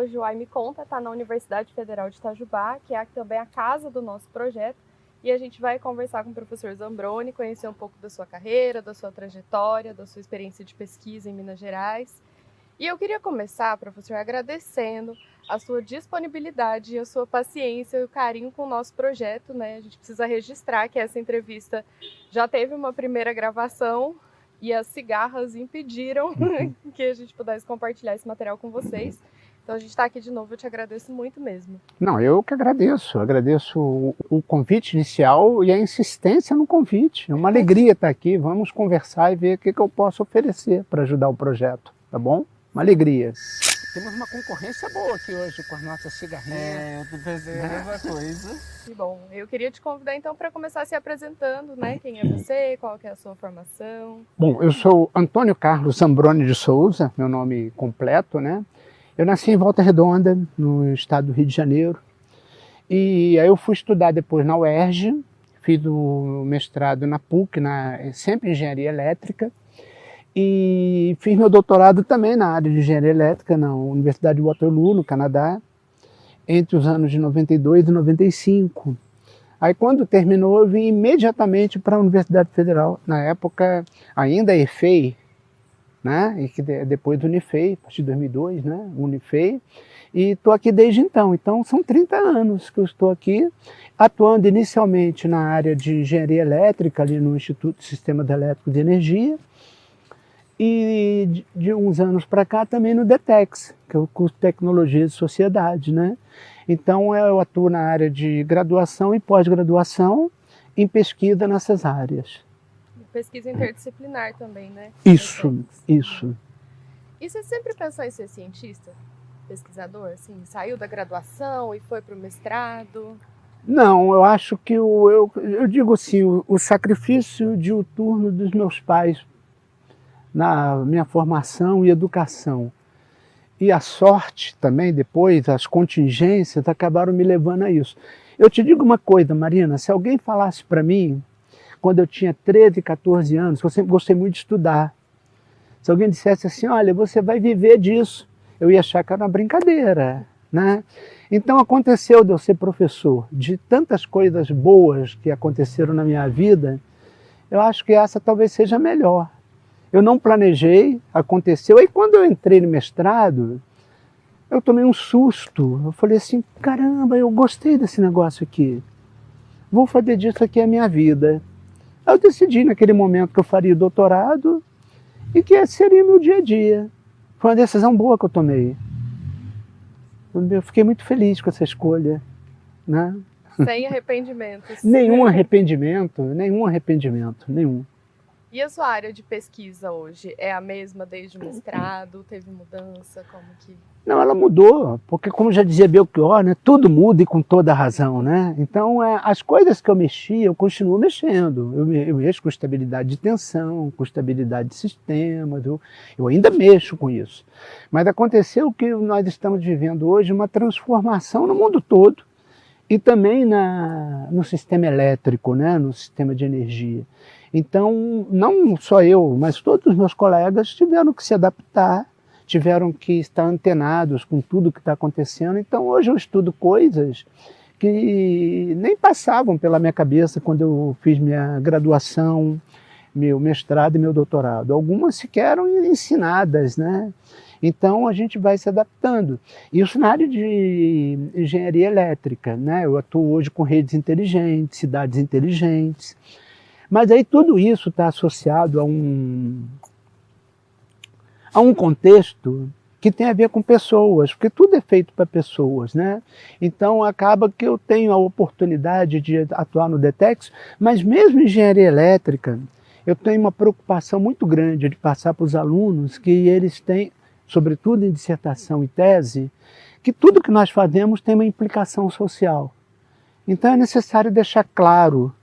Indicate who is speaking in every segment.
Speaker 1: hoje o Ai Me Conta está na Universidade Federal de Itajubá, que é também a casa do nosso projeto, e a gente vai conversar com o professor Zambroni, conhecer um pouco da sua carreira, da sua trajetória, da sua experiência de pesquisa em Minas Gerais. E eu queria começar, professor, agradecendo a sua disponibilidade, a sua paciência e o carinho com o nosso projeto, né? A gente precisa registrar que essa entrevista já teve uma primeira gravação e as cigarras impediram que a gente pudesse compartilhar esse material com vocês. Então a gente está aqui de novo, eu te agradeço muito mesmo.
Speaker 2: Não, eu que agradeço o convite inicial e a insistência no convite. É uma alegria estar aqui, vamos conversar e ver o que eu posso oferecer para ajudar o projeto, tá bom? Uma alegria. Temos uma concorrência boa aqui hoje com as nossas cigarrinhas.
Speaker 3: Eu pensei a mesma coisa.
Speaker 1: Que bom. Eu queria te convidar então para começar se apresentando, né? Quem é você, qual que é a sua formação?
Speaker 2: Bom, eu sou Antônio Carlos Zambroni de Souza, meu nome completo, né? Eu nasci em Volta Redonda, no estado do Rio de Janeiro. E aí eu fui estudar depois na UERJ, fiz o mestrado na PUC, sempre em engenharia elétrica. E fiz meu doutorado também na área de engenharia elétrica na Universidade de Waterloo, no Canadá, entre os anos de 92 e 95. Aí quando terminou, eu vim imediatamente para a Universidade Federal, na época ainda EFEI, né? E que depois do Unifei, a partir de 2002, né? Unifei, e estou aqui desde então. Então são 30 anos que eu estou aqui, atuando inicialmente na área de engenharia elétrica, ali no Instituto de Sistemas Elétricos de Energia, e de uns anos para cá também no DETEX, que é o curso de Tecnologia de Sociedade, né? Então eu atuo na área de graduação e pós-graduação em pesquisa nessas áreas.
Speaker 1: Pesquisa interdisciplinar também, né?
Speaker 2: Isso, isso.
Speaker 1: E você sempre pensou em ser cientista? Pesquisador, assim? Saiu da graduação e foi para o mestrado?
Speaker 2: Não, eu acho que eu digo assim, o sacrifício diuturno dos meus pais na minha formação e educação. E a sorte também, depois, as contingências acabaram me levando a isso. Eu te digo uma coisa, Marina, se alguém falasse para mim, quando eu tinha 13, 14 anos, eu sempre gostei muito de estudar, se alguém dissesse assim, olha, você vai viver disso, eu ia achar que era uma brincadeira, né? Então aconteceu de eu ser professor, de tantas coisas boas que aconteceram na minha vida, eu acho que essa talvez seja a melhor. Eu não planejei, aconteceu. Aí quando eu entrei no mestrado, eu tomei um susto. Eu falei assim, caramba, eu gostei desse negócio aqui. Vou fazer disso aqui a minha vida. Aí eu decidi naquele momento que eu faria doutorado e que esse seria meu dia a dia. Foi uma decisão boa que eu tomei. Eu fiquei muito feliz com essa escolha, né?
Speaker 1: Sem arrependimentos.
Speaker 2: Nenhum arrependimento, nenhum.
Speaker 1: E a sua área de pesquisa hoje é a mesma desde o mestrado? Teve mudança? Como que...
Speaker 2: Não, ela mudou, porque como já dizia Belchior, né, tudo muda e com toda a razão, né? Então, as coisas que eu mexia, eu continuo mexendo. Eu mexo com estabilidade de tensão, com estabilidade de sistemas, eu ainda mexo com isso. Mas aconteceu que nós estamos vivendo hoje uma transformação no mundo todo e também no sistema elétrico, né, no sistema de energia. Então, não só eu, mas todos os meus colegas tiveram que se adaptar, tiveram que estar antenados com tudo que está acontecendo. Então, hoje eu estudo coisas que nem passavam pela minha cabeça quando eu fiz minha graduação, meu mestrado e meu doutorado. Algumas sequer eram ensinadas, né? Então, a gente vai se adaptando. Isso na área de engenharia elétrica, né? Eu atuo hoje com redes inteligentes, cidades inteligentes. Mas aí tudo isso está associado a um contexto que tem a ver com pessoas, porque tudo é feito para pessoas, né? Então acaba que eu tenho a oportunidade de atuar no DETEX, mas mesmo em engenharia elétrica, eu tenho uma preocupação muito grande de passar para os alunos que eles têm, sobretudo em dissertação e tese, que tudo que nós fazemos tem uma implicação social. Então é necessário deixar claro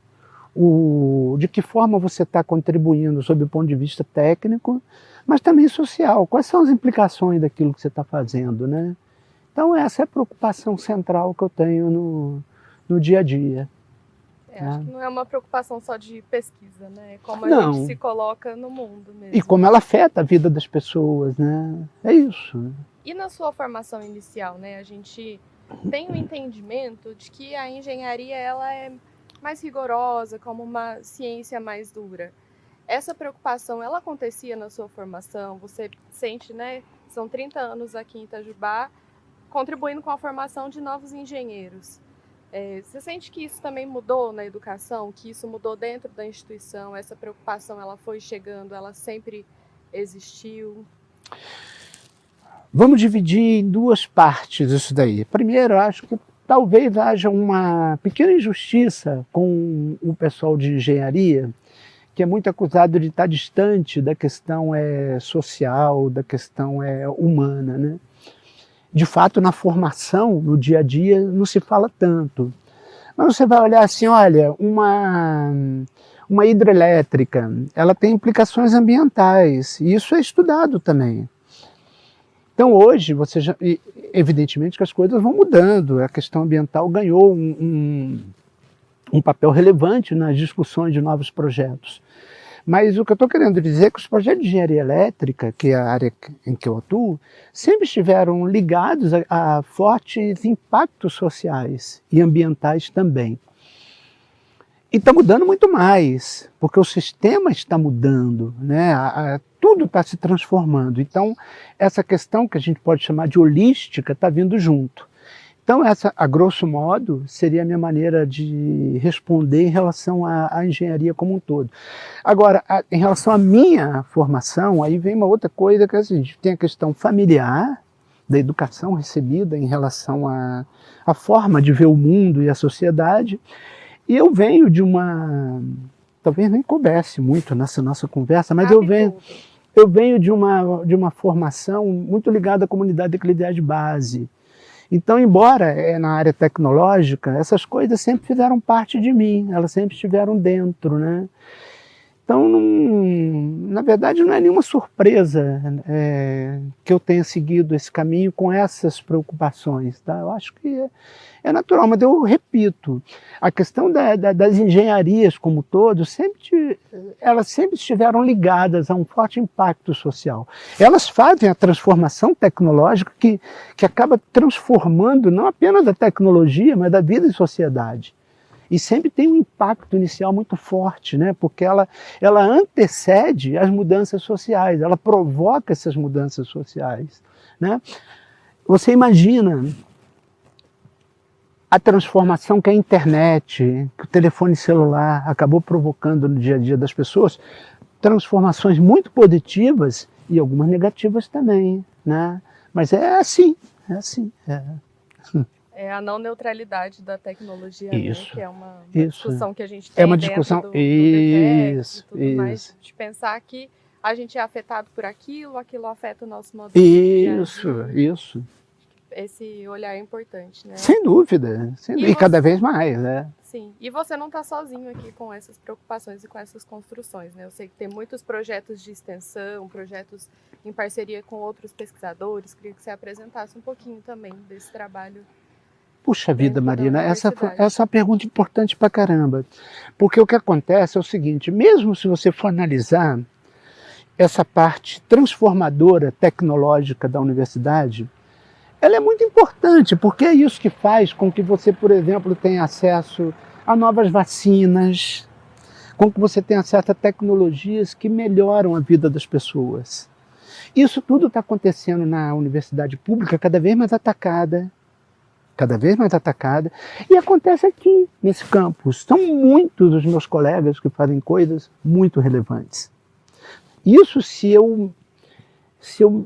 Speaker 2: de que forma você está contribuindo sob o ponto de vista técnico, mas também social. Quais são as implicações daquilo que você está fazendo, né? Então essa é a preocupação central que eu tenho no dia a dia.
Speaker 1: Acho que não é uma preocupação só de pesquisa, né? É como a gente se coloca no mundo mesmo.
Speaker 2: E como ela afeta a vida das pessoas, né? É isso.
Speaker 1: E na sua formação inicial, né, a gente tem o entendimento de que a engenharia ela é mais rigorosa, como uma ciência mais dura. Essa preocupação, ela acontecia na sua formação? Você sente, né, são 30 anos aqui em Itajubá, contribuindo com a formação de novos engenheiros. Você sente que isso também mudou na educação, que isso mudou dentro da instituição, essa preocupação ela foi chegando, ela sempre existiu?
Speaker 2: Vamos dividir em duas partes isso daí. Primeiro, eu acho que talvez haja uma pequena injustiça com o pessoal de engenharia, que é muito acusado de estar distante da questão social, da questão humana, né? De fato, na formação, no dia a dia, não se fala tanto. Mas você vai olhar assim, olha, uma hidrelétrica, ela tem implicações ambientais, e isso é estudado também. Então hoje, evidentemente que as coisas vão mudando, a questão ambiental ganhou um papel relevante nas discussões de novos projetos. Mas o que eu estou querendo dizer é que os projetos de engenharia elétrica, que é a área em que eu atuo, sempre estiveram ligados a fortes impactos sociais e ambientais também. E está mudando muito mais, porque o sistema está mudando, né? Tudo está se transformando. Então, essa questão que a gente pode chamar de holística está vindo junto. Então, essa, a grosso modo, seria a minha maneira de responder em relação à engenharia como um todo. Agora, em relação à minha formação, aí vem uma outra coisa que a gente tem a questão familiar, da educação recebida em relação à forma de ver o mundo e a sociedade. E eu venho de uma... Talvez nem coubesse muito nessa nossa conversa, mas eu venho de uma formação muito ligada à comunidade eclesial de base. Então, embora na área tecnológica, essas coisas sempre fizeram parte de mim, elas sempre estiveram dentro, né? Então, na verdade, não é nenhuma surpresa que eu tenha seguido esse caminho com essas preocupações, tá? Eu acho que é natural, mas eu repito, a questão das engenharias como todo, elas sempre estiveram ligadas a um forte impacto social. Elas fazem a transformação tecnológica que acaba transformando não apenas a tecnologia, mas a vida em sociedade. E sempre tem um impacto inicial muito forte, né? Porque ela antecede as mudanças sociais, ela provoca essas mudanças sociais, né? Você imagina a transformação que a internet, que o telefone celular acabou provocando no dia a dia das pessoas, transformações muito positivas e algumas negativas também, né? Mas é assim.
Speaker 1: É a não neutralidade da tecnologia,
Speaker 2: isso,
Speaker 1: né? Que é uma discussão que a gente tem
Speaker 2: uma discussão
Speaker 1: do DPEC e tudo mais, de pensar que a gente é afetado por aquilo afeta o nosso modo de agir.
Speaker 2: Isso.
Speaker 1: Esse olhar é importante, né?
Speaker 2: Sem dúvida. E cada vez mais, né?
Speaker 1: Sim, e você não está sozinho aqui com essas preocupações e com essas construções, né? Eu sei que tem muitos projetos de extensão, projetos em parceria com outros pesquisadores. Queria que você apresentasse um pouquinho também desse trabalho.
Speaker 2: Puxa vida, Marina, essa é uma pergunta importante pra caramba. Porque o que acontece é o seguinte, mesmo se você for analisar essa parte transformadora tecnológica da universidade, ela é muito importante, porque é isso que faz com que você, por exemplo, tenha acesso a novas vacinas, com que você tenha acesso a tecnologias que melhoram a vida das pessoas. Isso tudo está acontecendo na universidade pública, cada vez mais atacada, e acontece aqui, nesse campus. São muitos os meus colegas que fazem coisas muito relevantes. Isso se eu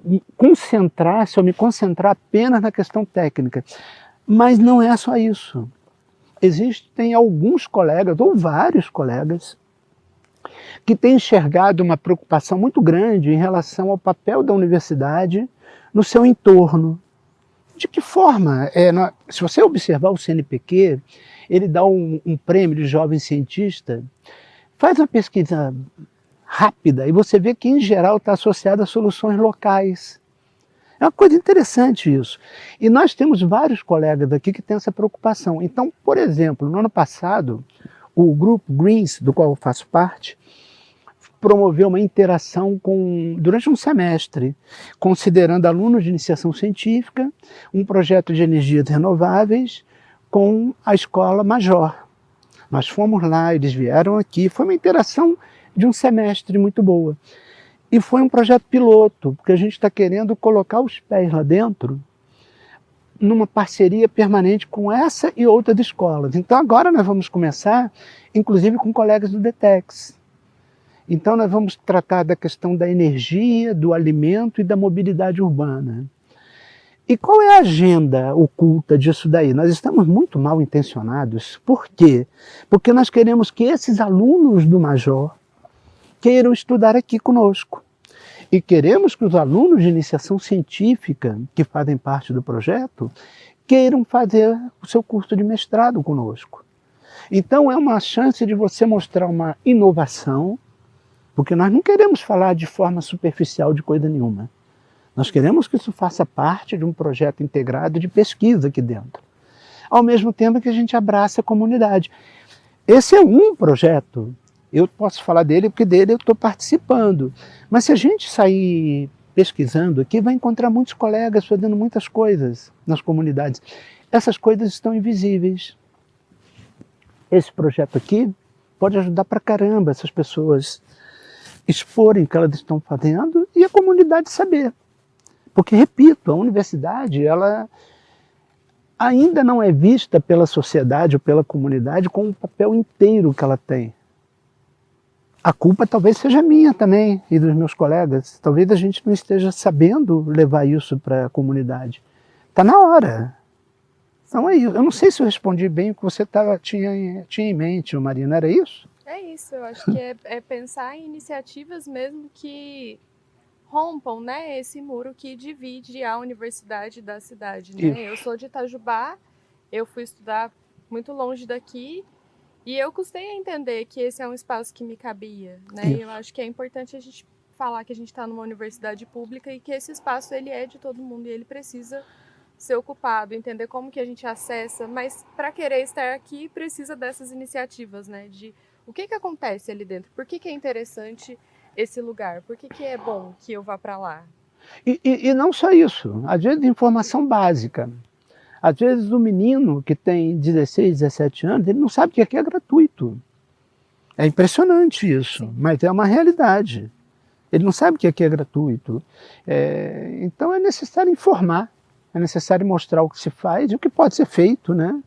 Speaker 2: me concentrar apenas na questão técnica. Mas não é só isso. Existem alguns colegas, ou vários colegas, que têm enxergado uma preocupação muito grande em relação ao papel da universidade no seu entorno. De que forma? Se você observar o CNPq, ele dá um prêmio de jovem cientista, faz uma pesquisa rápida e você vê que, em geral, está associado a soluções locais. É uma coisa interessante isso. E nós temos vários colegas aqui que têm essa preocupação. Então, por exemplo, no ano passado, o grupo Greens, do qual eu faço parte, promover uma interação durante um semestre, considerando alunos de iniciação científica, um projeto de energias renováveis com a Escola Major. Nós fomos lá, eles vieram aqui, foi uma interação de um semestre muito boa. E foi um projeto piloto, porque a gente está querendo colocar os pés lá dentro numa parceria permanente com essa e outras escolas. Então agora nós vamos começar, inclusive com colegas do DETEX. Então nós vamos tratar da questão da energia, do alimento e da mobilidade urbana. E qual é a agenda oculta disso daí? Nós estamos muito mal intencionados. Por quê? Porque nós queremos que esses alunos do Major queiram estudar aqui conosco. E queremos que os alunos de iniciação científica, que fazem parte do projeto, queiram fazer o seu curso de mestrado conosco. Então é uma chance de você mostrar uma inovação, porque nós não queremos falar de forma superficial de coisa nenhuma. Nós queremos que isso faça parte de um projeto integrado de pesquisa aqui dentro. Ao mesmo tempo que a gente abraça a comunidade. Esse é um projeto. Eu posso falar dele porque dele eu estou participando. Mas se a gente sair pesquisando aqui, vai encontrar muitos colegas fazendo muitas coisas nas comunidades. Essas coisas estão invisíveis. Esse projeto aqui pode ajudar pra caramba essas pessoas exporem o que elas estão fazendo e a comunidade saber. Porque, repito, a universidade, ela ainda não é vista pela sociedade ou pela comunidade com o papel inteiro que ela tem. A culpa talvez seja minha também e dos meus colegas. Talvez a gente não esteja sabendo levar isso para a comunidade. Está na hora. Então é isso. Eu não sei se eu respondi bem o que você tinha em mente, Marina. Era isso?
Speaker 1: É isso. Eu acho que é pensar em iniciativas mesmo que rompam, né, esse muro que divide a universidade da cidade. Né? Eu sou de Itajubá, eu fui estudar muito longe daqui, e eu custei a entender que esse é um espaço que me cabia, né? E eu acho que é importante a gente falar que a gente está numa universidade pública e que esse espaço ele é de todo mundo e ele precisa ser ocupado, entender como que a gente acessa, mas para querer estar aqui precisa dessas iniciativas, né? De o que acontece ali dentro, por que é interessante esse lugar, por que é bom que eu vá para lá?
Speaker 2: E não só isso, às vezes informação básica. Às vezes o menino que tem 16, 17 anos, ele não sabe que aqui é gratuito. É impressionante isso, sim, mas é uma realidade. Ele não sabe que aqui é gratuito. Então é necessário informar, é necessário mostrar o que se faz e o que pode ser feito, né?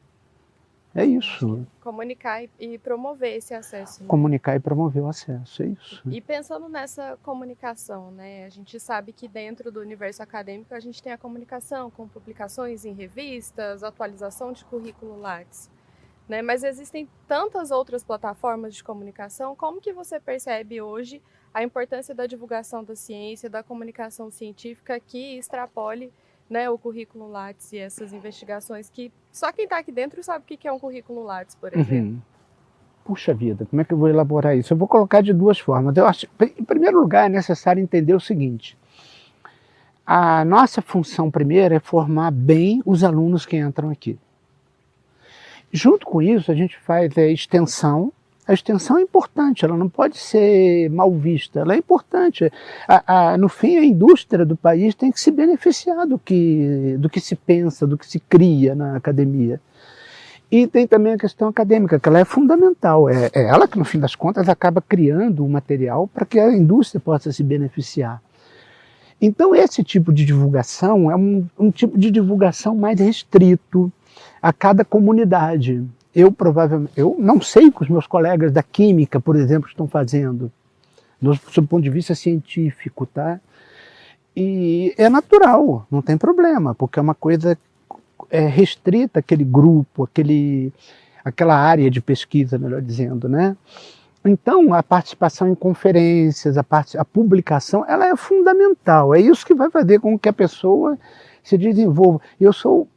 Speaker 2: É isso.
Speaker 1: Comunicar e promover esse acesso. Né?
Speaker 2: Comunicar e promover o acesso, é isso.
Speaker 1: E pensando nessa comunicação, né? A gente sabe que dentro do universo acadêmico a gente tem a comunicação com publicações em revistas, atualização de currículo Lattes. Né? Mas existem tantas outras plataformas de comunicação, como que você percebe hoje a importância da divulgação da ciência, da comunicação científica que extrapole, né, o currículo Lattes e essas investigações que só quem está aqui dentro sabe o que é um currículo Lattes, por exemplo.
Speaker 2: Uhum. Puxa vida, como é que eu vou elaborar isso? Eu vou colocar de duas formas. Eu acho, em primeiro lugar, é necessário entender o seguinte. A nossa função primeira é formar bem os alunos que entram aqui. Junto com isso, a gente faz a extensão. A extensão é importante, ela não pode ser mal vista, ela é importante. No fim, a indústria do país tem que se beneficiar do que se pensa, do que se cria na academia. E tem também a questão acadêmica, que ela é fundamental. É ela que, no fim das contas, acaba criando o material para que a indústria possa se beneficiar. Então, esse tipo de divulgação é um tipo de divulgação mais restrito a cada comunidade. Eu não sei o que os meus colegas da química, por exemplo, estão fazendo, do ponto de vista científico, tá? E é natural, não tem problema, porque é uma coisa restrita àquele grupo, aquela área de pesquisa, melhor dizendo, né? Então, a participação em conferências, a publicação, ela é fundamental. É isso que vai fazer com que a pessoa se desenvolva. Eu sou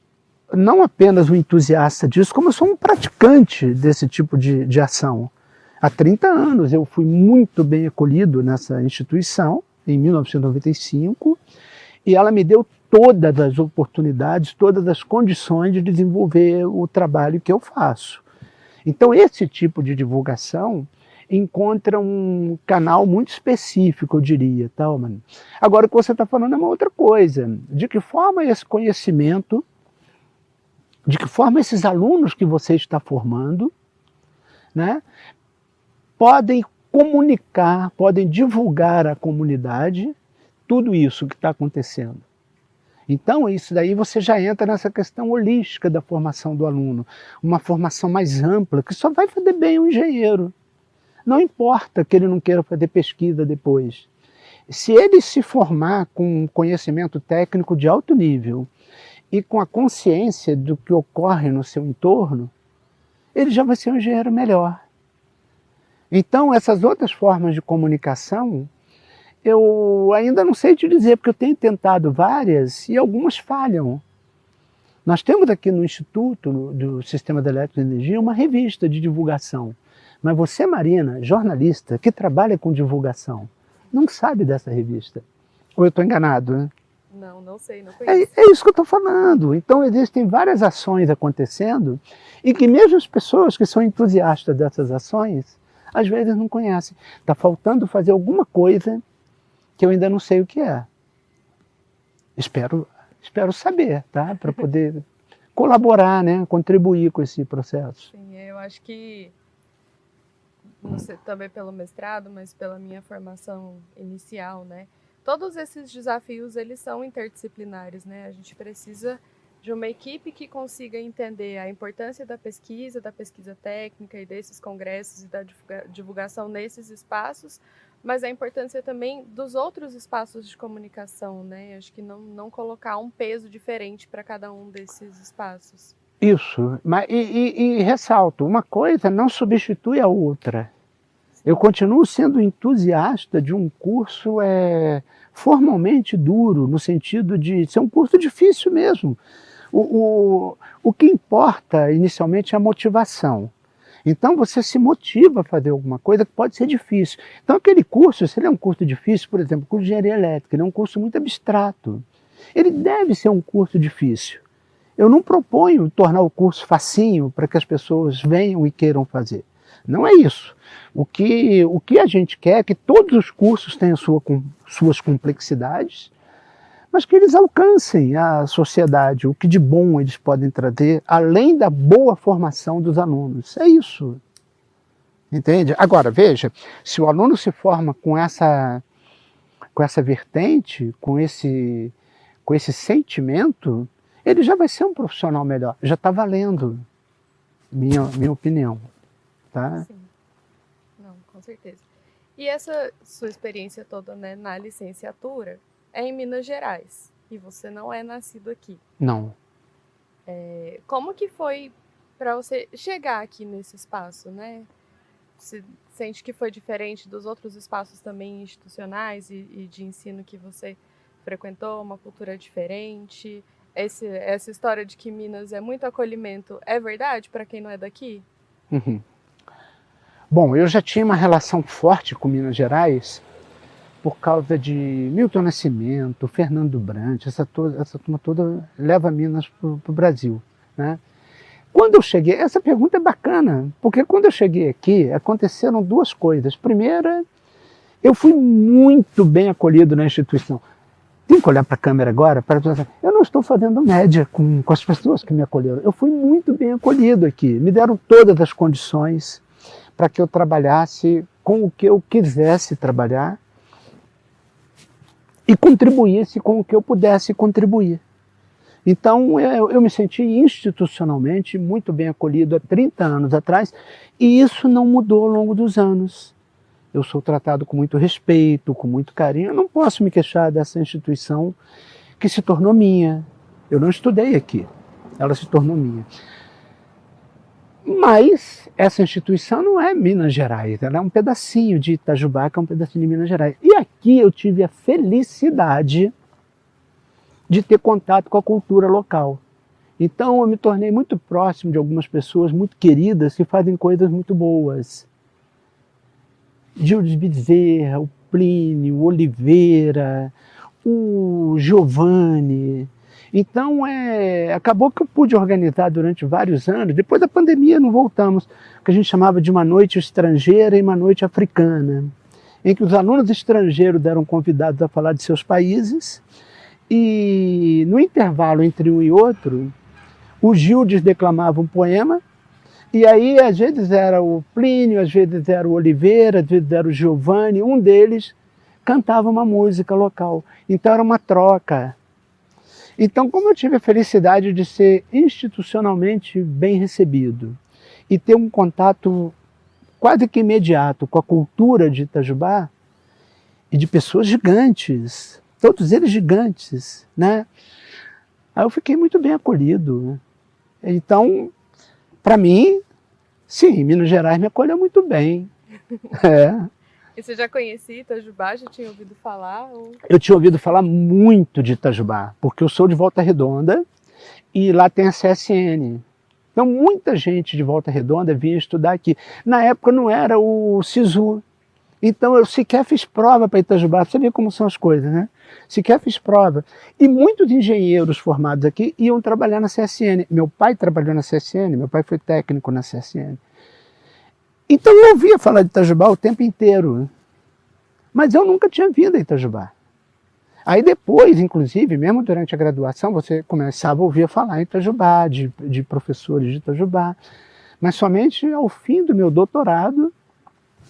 Speaker 2: não apenas um entusiasta disso, como eu sou um praticante desse tipo de ação. Há 30 anos eu fui muito bem acolhido nessa instituição, em 1995, e ela me deu todas as oportunidades, todas as condições de desenvolver o trabalho que eu faço. Então esse tipo de divulgação, encontra um canal muito específico, eu diria. Tá, mano? Agora, o que você está falando é uma outra coisa. De que forma esse conhecimento, de que forma esses alunos que você está formando, né, podem comunicar, podem divulgar à comunidade tudo isso que está acontecendo. Então, isso daí você já entra nessa questão holística da formação do aluno, uma formação mais ampla, que só vai fazer bem o engenheiro. Não importa que ele não queira fazer pesquisa depois. Se ele se formar com conhecimento técnico de alto nível e com a consciência do que ocorre no seu entorno, ele já vai ser um engenheiro melhor. Então, essas outras formas de comunicação, eu ainda não sei te dizer, porque eu tenho tentado várias e algumas falham. Nós temos aqui no Instituto do Sistema de Elétrica e Energia uma revista de divulgação. Mas você, Marina, jornalista, que trabalha com divulgação, não sabe dessa revista. Ou eu estou enganado, né?
Speaker 1: Não, não sei, não conheço.
Speaker 2: É isso que eu estou falando. Então existem várias ações acontecendo e que mesmo as pessoas que são entusiastas dessas ações, às vezes não conhecem. Está faltando fazer alguma coisa que eu ainda não sei o que é. Espero saber, tá? Para poder colaborar, né? Contribuir com esse processo.
Speaker 1: Sim, eu acho que, não sei, também pelo mestrado, mas pela minha formação inicial, né? Todos esses desafios, eles são interdisciplinares, né? A gente precisa de uma equipe que consiga entender a importância da pesquisa técnica e desses congressos e da divulgação nesses espaços, mas a importância também dos outros espaços de comunicação, né? Acho que não colocar um peso diferente para cada um desses espaços.
Speaker 2: Isso, mas, e ressalto, uma coisa não substitui a outra. Eu continuo sendo entusiasta de um curso formalmente duro, no sentido de ser um curso difícil mesmo. O que importa inicialmente é a motivação. Então você se motiva a fazer alguma coisa que pode ser difícil. Então aquele curso, se ele é um curso difícil, por exemplo, o curso de engenharia elétrica, ele é um curso muito abstrato. Ele deve ser um curso difícil. Eu não proponho tornar o curso facinho para que as pessoas venham e queiram fazer. Não é isso. O que a gente quer é que todos os cursos tenham suas complexidades, mas que eles alcancem a sociedade, o que de bom eles podem trazer, além da boa formação dos alunos. É isso. Entende? Agora, veja, se o aluno se forma com essa vertente, com esse sentimento, ele já vai ser um profissional melhor. Já está valendo, minha opinião. Tá?
Speaker 1: Sim. Não, com certeza. E essa sua experiência toda, né, na licenciatura é em Minas Gerais e você não é nascido aqui.
Speaker 2: Não.
Speaker 1: Como que foi para você chegar aqui nesse espaço, né? Você sente que foi diferente dos outros espaços também institucionais e de ensino que você frequentou, uma cultura diferente? Essa história de que Minas é muito acolhimento, é verdade para quem não é daqui?
Speaker 2: Uhum. Bom, eu já tinha uma relação forte com Minas Gerais por causa de Milton Nascimento, Fernando Brant, essa turma toda leva Minas para o Brasil, né? Quando eu cheguei, essa pergunta é bacana, porque quando eu cheguei aqui, aconteceram duas coisas. Primeira, eu fui muito bem acolhido na instituição. Tem que olhar para a câmera agora, eu não estou fazendo média com as pessoas que me acolheram. Eu fui muito bem acolhido aqui, me deram todas as condições para que eu trabalhasse com o que eu quisesse trabalhar e contribuísse com o que eu pudesse contribuir. Então eu me senti institucionalmente muito bem acolhido há 30 anos atrás e isso não mudou ao longo dos anos. Eu sou tratado com muito respeito, com muito carinho. Eu não posso me queixar dessa instituição que se tornou minha. Eu não estudei aqui, ela se tornou minha. Mas essa instituição não é Minas Gerais, ela é um pedacinho de Itajubá, que é um pedacinho de Minas Gerais. E aqui eu tive a felicidade de ter contato com a cultura local. Então eu me tornei muito próximo de algumas pessoas muito queridas que fazem coisas muito boas. Gildes Bezerra, o Plínio, o Oliveira, o Giovanni. Então, acabou que eu pude organizar durante vários anos. Depois da pandemia, não voltamos, o que a gente chamava de uma noite estrangeira e uma noite africana, em que os alunos estrangeiros eram convidados a falar de seus países, e no intervalo entre um e outro, o Gildes declamava um poema, e aí às vezes era o Plínio, às vezes era o Oliveira, às vezes era o Giovanni, um deles cantava uma música local. Então era uma troca. Então, como eu tive a felicidade de ser institucionalmente bem recebido e ter um contato quase que imediato com a cultura de Itajubá e de pessoas gigantes, todos eles gigantes, né? Aí eu fiquei muito bem acolhido. Então, para mim, sim, Minas Gerais me acolheu muito bem.
Speaker 1: E você já conhecia Itajubá? Já tinha ouvido falar? Ou...
Speaker 2: Eu tinha ouvido falar muito de Itajubá, porque eu sou de Volta Redonda e lá tem a CSN. Então muita gente de Volta Redonda vinha estudar aqui. Na época não era o SISU, então eu sequer fiz prova para Itajubá. Você vê como são as coisas, né? Sequer fiz prova. E muitos engenheiros formados aqui iam trabalhar na CSN. Meu pai trabalhou na CSN, meu pai foi técnico na CSN. Então eu ouvia falar de Itajubá o tempo inteiro, mas eu nunca tinha vindo a Itajubá. Aí depois, inclusive, mesmo durante a graduação, você começava a ouvir falar em Itajubá, de professores de Itajubá, mas somente ao fim do meu doutorado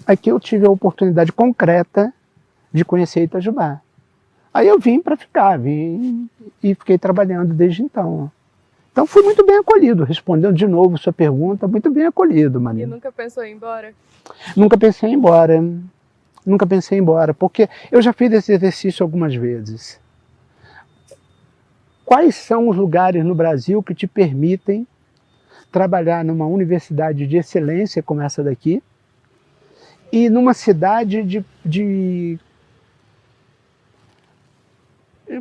Speaker 2: é que eu tive a oportunidade concreta de conhecer Itajubá. Aí eu vim para ficar, vim e fiquei trabalhando desde então. Então fui muito bem acolhido, respondendo de novo sua pergunta, muito bem acolhido, Marina.
Speaker 1: E nunca pensou em ir embora?
Speaker 2: Nunca pensei em ir embora, nunca pensei em ir embora, porque eu já fiz esse exercício algumas vezes. Quais são os lugares no Brasil que te permitem trabalhar numa universidade de excelência como essa daqui e numa cidade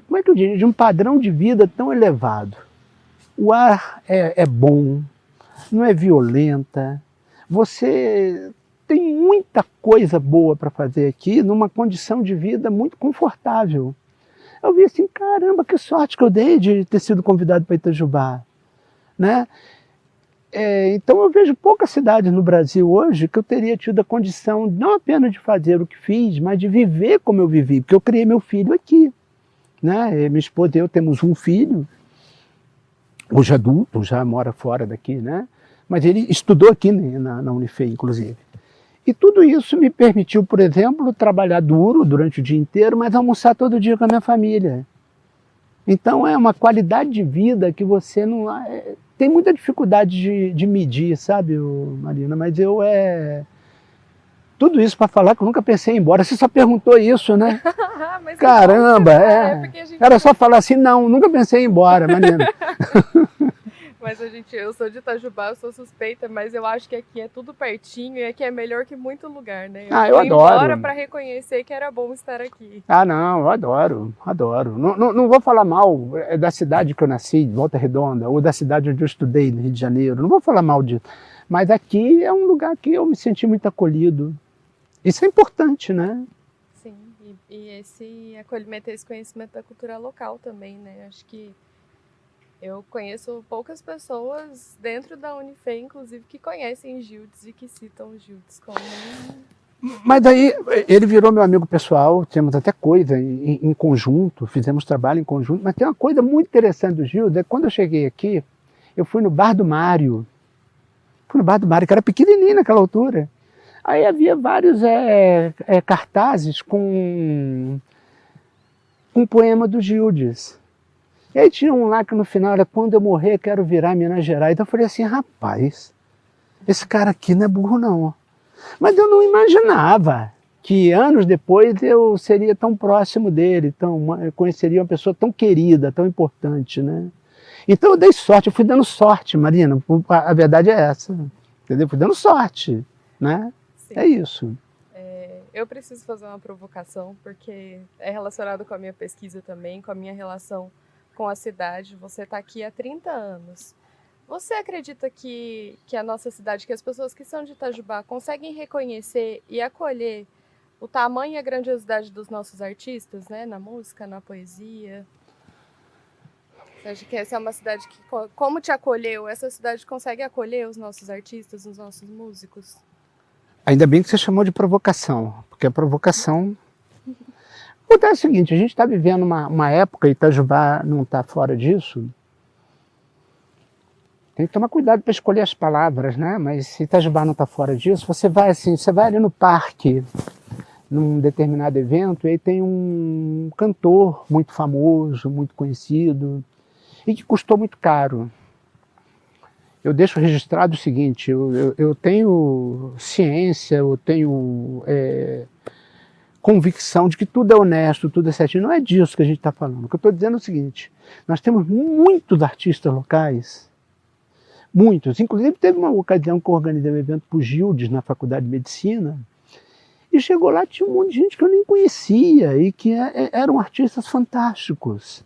Speaker 2: como é que eu digo? De um padrão de vida tão elevado? O ar é bom, não é violenta, você tem muita coisa boa para fazer aqui, numa condição de vida muito confortável. Eu vi assim, caramba, que sorte que eu dei de ter sido convidado para Itajubá, né? Então eu vejo poucas cidades no Brasil hoje que eu teria tido a condição não apenas de fazer o que fiz, mas de viver como eu vivi, porque eu criei meu filho aqui, né? Minha esposa e eu temos um filho, hoje adulto, já mora fora daqui, né? Mas ele estudou aqui na Unifei, inclusive. E tudo isso me permitiu, por exemplo, trabalhar duro durante o dia inteiro, mas almoçar todo dia com a minha família. Então é uma qualidade de vida que você não... tem muita dificuldade de medir, sabe, Marina? Mas tudo isso para falar que eu nunca pensei em ir embora. Você só perguntou isso, né?
Speaker 1: Mas
Speaker 2: caramba,
Speaker 1: gente...
Speaker 2: Era só falar assim, não, nunca pensei em ir embora, Marina.
Speaker 1: Mas eu sou de Itajubá, eu sou suspeita, mas eu acho que aqui é tudo pertinho e aqui é melhor que muito lugar, né?
Speaker 2: Eu adoro.
Speaker 1: Embora para reconhecer que era bom estar aqui.
Speaker 2: Não, eu adoro. Não vou falar mal da cidade que eu nasci, Volta Redonda, ou da cidade onde eu estudei, no Rio de Janeiro. Não vou falar mal disso. Mas aqui é um lugar que eu me senti muito acolhido. Isso é importante, né?
Speaker 1: Sim, e esse acolhimento, esse conhecimento da cultura local também, né? Acho que eu conheço poucas pessoas dentro da Unifei, inclusive, que conhecem Gildes e que citam Gildes como...
Speaker 2: Mas aí ele virou meu amigo pessoal, temos até coisa em conjunto, fizemos trabalho em conjunto, mas tem uma coisa muito interessante do Gildes, quando eu cheguei aqui, eu fui no Bar do Mário, que era pequenininho naquela altura. Aí havia vários cartazes com um poema do Gildes. E aí tinha um lá que no final era quando eu morrer quero virar Minas Gerais. Então eu falei assim, rapaz, esse cara aqui não é burro não. Mas eu não imaginava que anos depois eu seria tão próximo dele, eu conheceria uma pessoa tão querida, tão importante, né? Então eu dei sorte, eu fui dando sorte, Marina, a verdade é essa, entendeu? Fui dando sorte, né? Sim. É isso.
Speaker 1: Eu preciso fazer uma provocação, porque é relacionado com a minha pesquisa também, com a minha relação com a cidade. Você está aqui há 30 anos. Você acredita que a nossa cidade, que as pessoas que são de Itajubá conseguem reconhecer e acolher o tamanho e a grandiosidade dos nossos artistas, né? Na música, na poesia? Você acha que essa é uma cidade que, como te acolheu, essa cidade consegue acolher os nossos artistas, os nossos músicos?
Speaker 2: Ainda bem que você chamou de provocação, porque a provocação... Então é o seguinte, a gente está vivendo uma época, e Itajubá não está fora disso, tem que tomar cuidado para escolher as palavras, né? Mas se Itajubá não está fora disso, você vai ali no parque, num determinado evento, e aí tem um cantor muito famoso, muito conhecido, e que custou muito caro. Eu deixo registrado o seguinte, eu tenho ciência, eu tenho convicção de que tudo é honesto, tudo é certinho. Não é disso que a gente está falando. O que eu estou dizendo é o seguinte, nós temos muitos artistas locais, muitos. Inclusive teve uma ocasião que eu organizei um evento para o Gildes, na Faculdade de Medicina, e chegou lá, tinha um monte de gente que eu nem conhecia e que eram artistas fantásticos.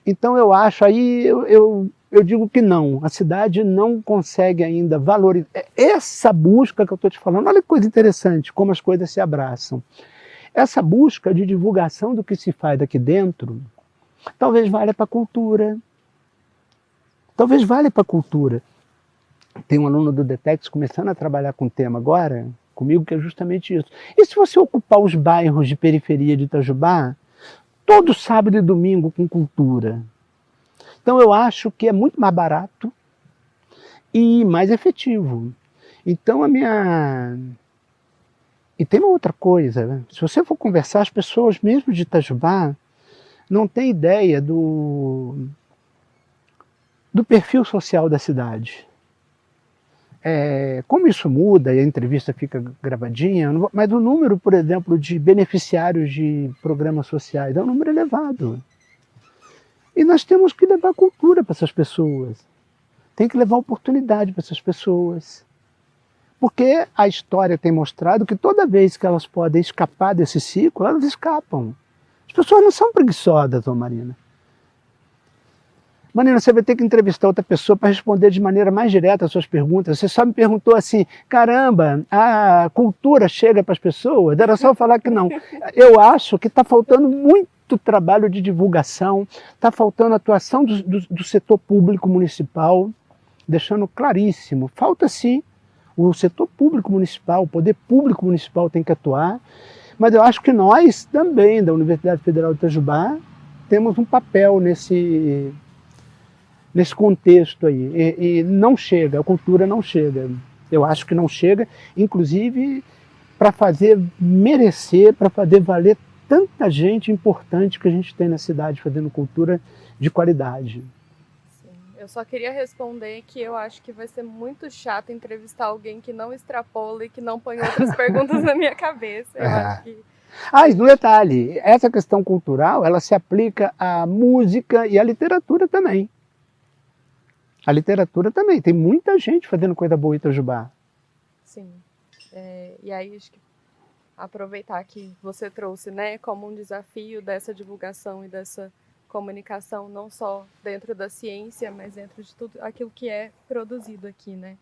Speaker 2: Então eu acho, aí eu digo que não, a cidade não consegue ainda valorizar. Essa busca que eu estou te falando, olha que coisa interessante, como as coisas se abraçam. Essa busca de divulgação do que se faz aqui dentro, talvez valha para a cultura. Talvez valha para a cultura. Tem um aluno do Detex começando a trabalhar com o tema agora, comigo, que é justamente isso. E se você ocupar os bairros de periferia de Itajubá, todo sábado e domingo com cultura? Então eu acho que é muito mais barato e mais efetivo. Então E tem uma outra coisa, né? Se você for conversar, as pessoas mesmo de Itajubá não têm ideia do perfil social da cidade. Como isso muda e a entrevista fica gravadinha, mas o número, por exemplo, de beneficiários de programas sociais é um número elevado. E nós temos que levar cultura para essas pessoas. Tem que levar oportunidade para essas pessoas. Porque a história tem mostrado que toda vez que elas podem escapar desse ciclo, elas escapam. As pessoas não são preguiçosas, ô Marina. Marina, você vai ter que entrevistar outra pessoa para responder de maneira mais direta as suas perguntas. Você só me perguntou assim, caramba, a cultura chega para as pessoas? Era só eu falar que não. Eu acho que está faltando muito trabalho de divulgação, está faltando atuação do setor público municipal, deixando claríssimo, falta sim. O setor público municipal, o poder público municipal tem que atuar, mas eu acho que nós também, da Universidade Federal de Itajubá, temos um papel nesse contexto aí, e não chega, a cultura não chega. Eu acho que não chega, inclusive para fazer merecer, para fazer valer tanta gente importante que a gente tem na cidade fazendo cultura de qualidade.
Speaker 1: Eu só queria responder que eu acho que vai ser muito chato entrevistar alguém que não extrapola e que não põe outras perguntas na minha cabeça. Eu acho que...
Speaker 2: Ah, e no detalhe, essa questão cultural, ela se aplica à música e à literatura também. A literatura também, tem muita gente fazendo coisa boa em Itajubá.
Speaker 1: Sim, e aí acho que aproveitar que você trouxe, né, como um desafio dessa divulgação e dessa comunicação, não só dentro da ciência, mas dentro de tudo aquilo que é produzido aqui, né?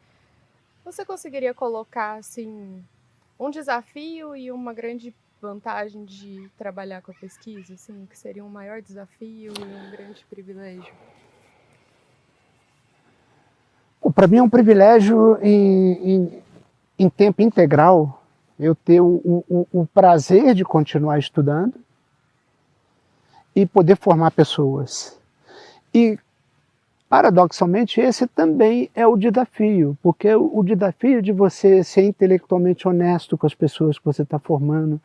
Speaker 1: Você conseguiria colocar, assim, um desafio e uma grande vantagem de trabalhar com a pesquisa, assim, que seria um maior desafio e um grande privilégio?
Speaker 2: Para mim é um privilégio em tempo integral eu ter o prazer de continuar estudando e poder formar pessoas. E, paradoxalmente, esse também é o desafio, porque o desafio de você ser intelectualmente honesto com as pessoas que você está formando,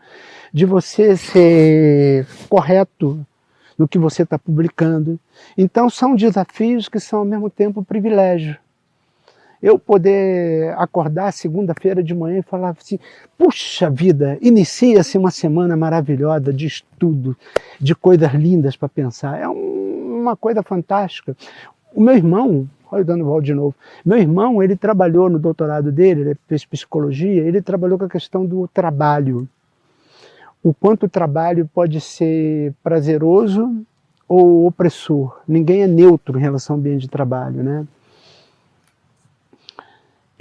Speaker 2: de você ser correto no que você está publicando. Então, são desafios que são, ao mesmo tempo, privilégio. Eu poder acordar segunda-feira de manhã e falar assim, puxa vida, inicia-se uma semana maravilhosa de estudo, de coisas lindas para pensar. É uma coisa fantástica. O meu irmão, olha o dando volta de novo, meu irmão, ele trabalhou no doutorado dele, ele fez psicologia, ele trabalhou com a questão do trabalho. O quanto o trabalho pode ser prazeroso ou opressor. Ninguém é neutro em relação ao ambiente de trabalho, né?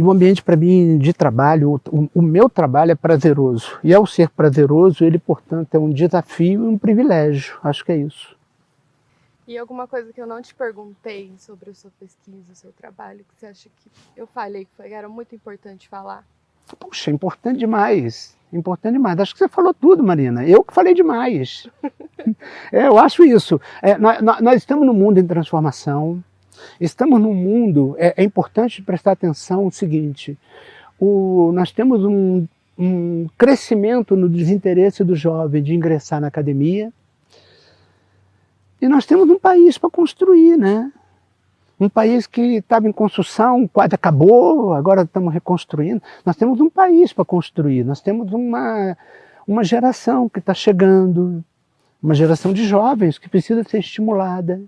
Speaker 2: E o ambiente, para mim, de trabalho, o meu trabalho é prazeroso. E ao ser prazeroso, ele, portanto, é um desafio e um privilégio. Acho que é isso.
Speaker 1: E alguma coisa que eu não te perguntei sobre a sua pesquisa, o seu trabalho, que você acha que eu falei que era muito importante falar?
Speaker 2: Puxa, importante demais. Importante demais. Acho que você falou tudo, Marina. Eu que falei demais. Eu acho isso. Nós estamos num mundo em transformação. Estamos num mundo... É importante prestar atenção no seguinte. Nós temos um crescimento no desinteresse do jovem de ingressar na academia. E nós temos um país para construir, né? Um país que estava em construção, quase acabou, agora estamos reconstruindo. Nós temos um país para construir, nós temos uma geração que está chegando, uma geração de jovens que precisa ser estimulada.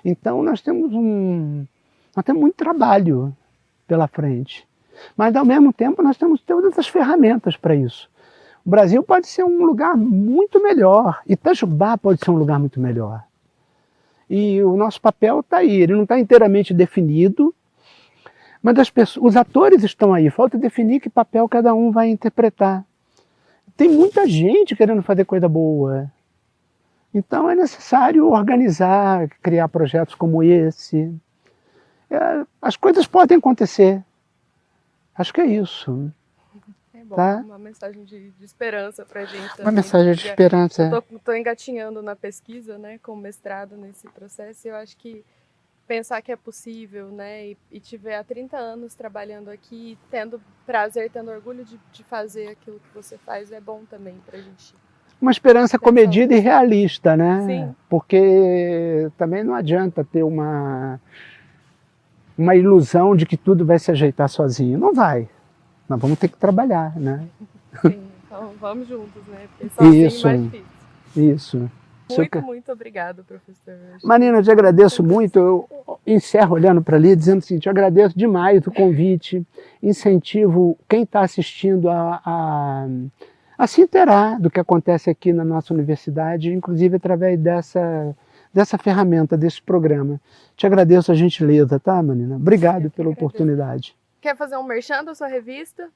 Speaker 2: Então nós temos muito trabalho pela frente. Mas ao mesmo tempo nós temos todas as ferramentas para isso. O Brasil pode ser um lugar muito melhor, Itajubá pode ser um lugar muito melhor. E o nosso papel está aí, ele não está inteiramente definido, mas os atores estão aí, falta definir que papel cada um vai interpretar. Tem muita gente querendo fazer coisa boa, então é necessário organizar, criar projetos como esse. As coisas podem acontecer, acho que é isso.
Speaker 1: Bom,
Speaker 2: tá?
Speaker 1: Uma mensagem de esperança para a gente.
Speaker 2: Uma mensagem de esperança.
Speaker 1: Estou engatinhando na pesquisa, né, com mestrado nesse processo, e eu acho que pensar que é possível, né, e tiver há 30 anos trabalhando aqui, tendo prazer, tendo orgulho de fazer aquilo que você faz, é bom também para a gente.
Speaker 2: Uma esperança comedida e realista, né?
Speaker 1: Sim.
Speaker 2: Porque também não adianta ter uma ilusão de que tudo vai se ajeitar sozinho. Não vai. Nós vamos ter que trabalhar, né?
Speaker 1: Sim, então vamos juntos, né? Porque sozinho
Speaker 2: Isso,
Speaker 1: é mais difícil.
Speaker 2: Isso.
Speaker 1: Muito obrigado, professor.
Speaker 2: Marina, eu te agradeço muito. Eu encerro olhando para ali, dizendo o seguinte, eu agradeço demais o convite, incentivo quem está assistindo a se inteirar do que acontece aqui na nossa universidade, inclusive através dessa ferramenta, desse programa. Te agradeço a gentileza, tá, Marina? Obrigado pela oportunidade.
Speaker 1: Quer fazer um merchan da sua revista?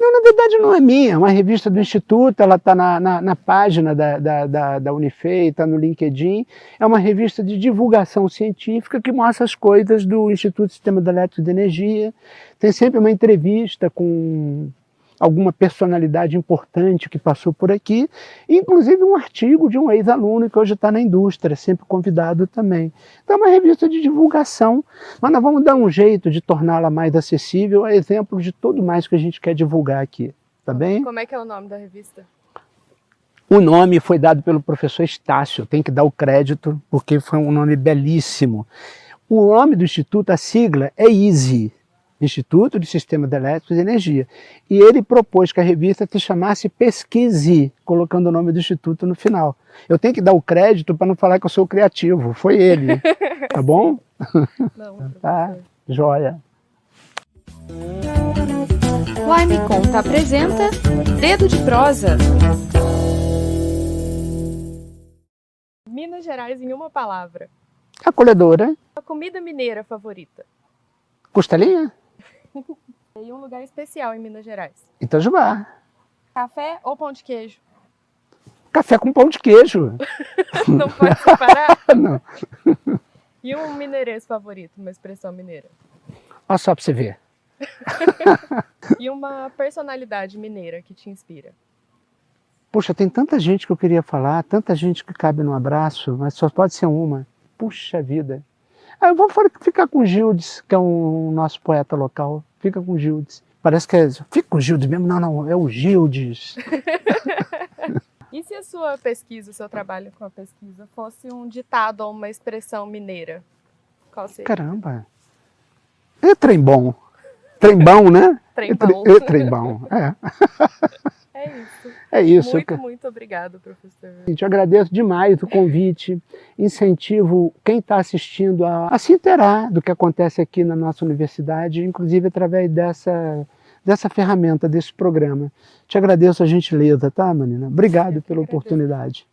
Speaker 2: Não, na verdade não é minha, é uma revista do Instituto, ela está na página da Unifei, está no LinkedIn. É uma revista de divulgação científica que mostra as coisas do Instituto de Sistema Elétrico de Energia. Tem sempre uma entrevista com alguma personalidade importante que passou por aqui, inclusive um artigo de um ex-aluno que hoje está na indústria, sempre convidado também. Então é uma revista de divulgação, mas nós vamos dar um jeito de torná-la mais acessível, a exemplo de tudo mais que a gente quer divulgar aqui, tá bem?
Speaker 1: Como é que é o nome da revista?
Speaker 2: O nome foi dado pelo professor Estácio, tem que dar o crédito, porque foi um nome belíssimo. O nome do Instituto, a sigla, é ISE, Instituto de Sistemas Elétricos e Energia. E ele propôs que a revista se chamasse Pesquise, colocando o nome do Instituto no final. Eu tenho que dar o crédito para não falar que eu sou criativo, foi ele, tá bom?
Speaker 1: Não,
Speaker 2: tá, joia.
Speaker 4: O Ai Me Conta apresenta Dedo de Prosa.
Speaker 1: Minas Gerais em uma palavra.
Speaker 2: Acolhedora.
Speaker 1: A comida mineira favorita.
Speaker 2: Costelinha?
Speaker 1: E um lugar especial em Minas Gerais.
Speaker 2: Itajubá.
Speaker 1: Café ou pão de queijo?
Speaker 2: Café com pão de queijo.
Speaker 1: Não pode separar?
Speaker 2: Não.
Speaker 1: E um mineirês favorito, uma expressão mineira?
Speaker 2: Olha só para você ver.
Speaker 1: E uma personalidade mineira que te inspira?
Speaker 2: Puxa, tem tanta gente que eu queria falar, tanta gente que cabe num abraço, mas só pode ser uma. Puxa vida. Eu vou ficar com o Gildes, que é o nosso poeta local. Fica com o Gildes. Parece que é... Fica com o Gildes mesmo? Não, não, é o Gildes.
Speaker 1: E se a sua pesquisa, o seu trabalho com a pesquisa, fosse um ditado ou uma expressão mineira? Qual seria?
Speaker 2: Caramba. É trem-bom. Trem-bom, né?
Speaker 1: Trem-bom.
Speaker 2: É trem-bom, é.
Speaker 1: É isso.
Speaker 2: É isso.
Speaker 1: Muito obrigado, professor.
Speaker 2: Eu te agradeço demais o convite, incentivo quem está assistindo a se inteirar do que acontece aqui na nossa universidade, inclusive através dessa ferramenta, desse programa. Te agradeço a gentileza, tá, Marina? Obrigado pela oportunidade.